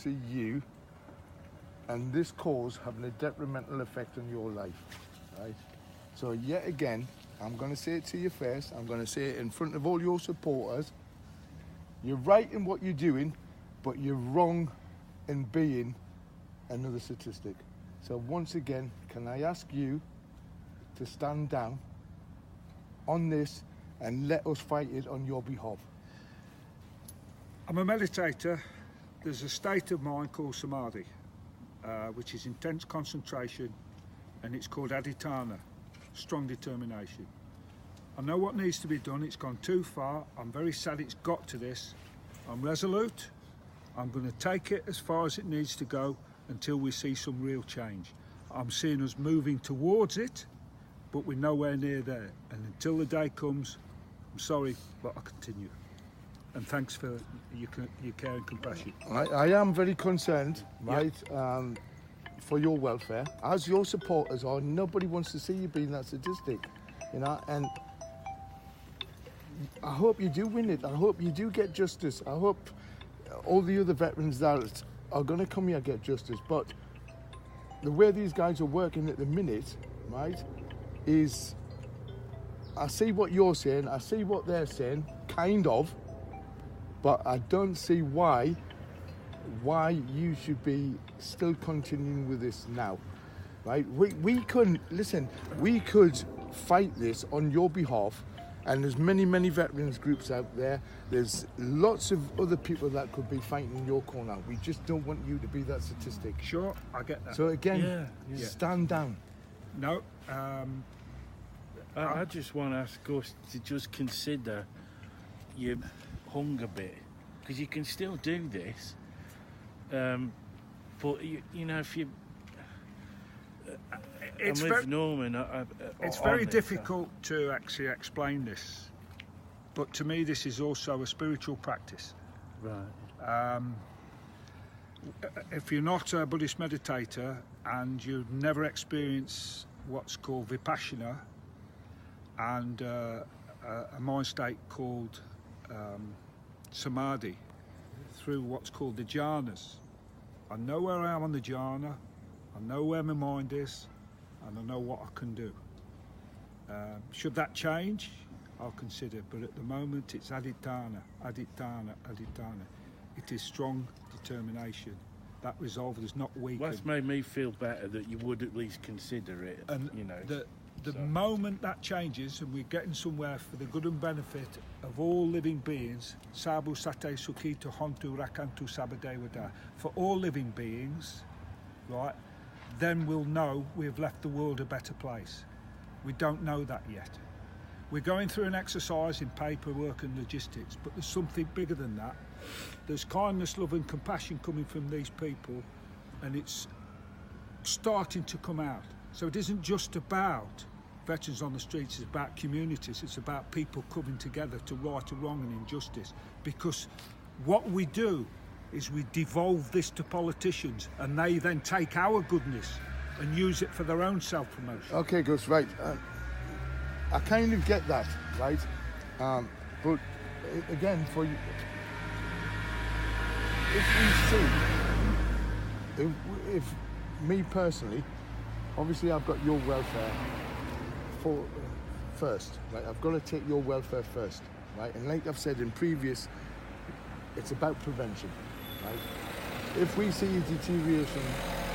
see you and this cause having a detrimental effect on your life, right? So yet again, I'm going to say it to you first. I'm going to say it in front of all your supporters. You're right in what you're doing, but you're wrong in being another statistic. So once again, can I ask you to stand down on this and let us fight it on your behalf? I'm a meditator. There's a state of mind called samadhi, which is intense concentration, and it's called adhitthana, strong determination. I know what needs to be done. It's gone too far. I'm very sad it's got to this. I'm resolute. I'm going to take it as far as it needs to go until we see some real change. I'm seeing us moving towards it, but we're nowhere near there. And until the day comes, I'm sorry, but I'll continue. And thanks for your care and compassion. I am very concerned, right, for your welfare. As your supporters are, nobody wants to see you being that statistic, you know, and I hope you do win it. I hope you do get justice. I hope all the other veterans that are going to come here get justice. But the way these guys are working at the minute, right, is I see what you're saying, I see what they're saying, kind of, but I don't see why you should be still continuing with this now, right? We could fight this on your behalf, and there's many veterans groups out there. There's lots of other people that could be fighting in your corner. We just don't want you to be that statistic. Sure, I get that. So again, stand down. No, I just want to ask Gus to just consider your hunger bit, because you can still do this, but you know, if you it's with Norman, it's very difficult to actually explain this, but to me this is also a spiritual practice. Right. If you're not a Buddhist meditator and you've never experienced what's called vipassana and a mind state called samadhi through what's called the jhanas, I know where I am on the jhana, I know where my mind is, and I know what I can do. Should that change, I'll consider, but at the moment it's adhitthana, adhitthana, adhitthana. It is strong determination. That resolve is not weak. Well, that's made me feel better that you would at least consider it. And you know, the moment that changes and we're getting somewhere for the good and benefit of all living beings, sabu sate sukhito hontu rakantu sabadevada, for all living beings, right, then we'll know we've left the world a better place. We don't know that yet. We're going through an exercise in paperwork and logistics, but there's something bigger than that. There's kindness, love and compassion coming from these people, and it's starting to come out. So it isn't just about veterans on the streets, it's about communities, it's about people coming together to right a wrong and injustice. Because what we do is we devolve this to politicians, and they then take our goodness and use it for their own self-promotion. Okay, Gus, right. I kind of get that, right? But again, for you, if we see, if me personally, obviously I've got your welfare first, right? I've got to take your welfare first, right? And like I've said in previous, it's about prevention, right? If we see a deterioration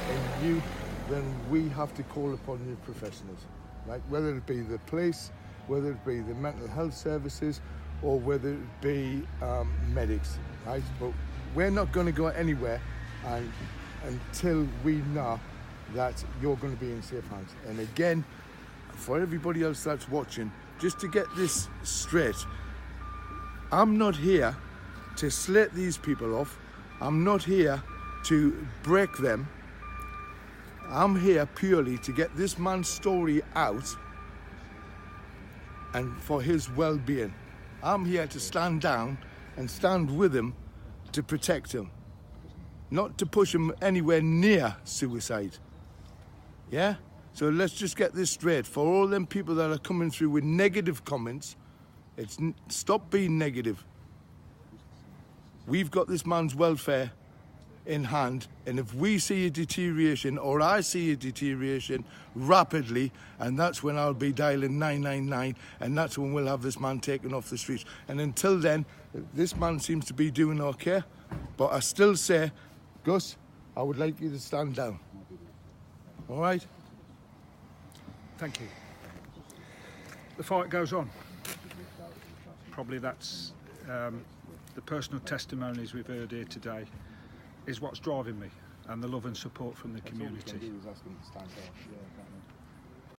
in you, then we have to call upon the professionals, right? Whether it be the police, whether it be the mental health services, or whether it be medics, right? But we're not going to go anywhere until we know that you're going to be in safe hands. And again, for everybody else that's watching, just to get this straight, I'm not here to slit these people off. I'm not here to break them. I'm here purely to get this man's story out and for his well-being. I'm here to stand down and stand with him to protect him, not to push him anywhere near suicide. Yeah? So let's just get this straight. For all them people that are coming through with negative comments, stop being negative. We've got this man's welfare in hand, and if we see a deterioration, or I see a deterioration rapidly, and that's when I'll be dialing 999, and that's when we'll have this man taken off the streets. And until then, this man seems to be doing okay, but I still say, Gus, I would like you to stand down. All right? Thank you. The fight goes on. Probably that's the personal testimonies we've heard here today is what's driving me, and the love and support from the community.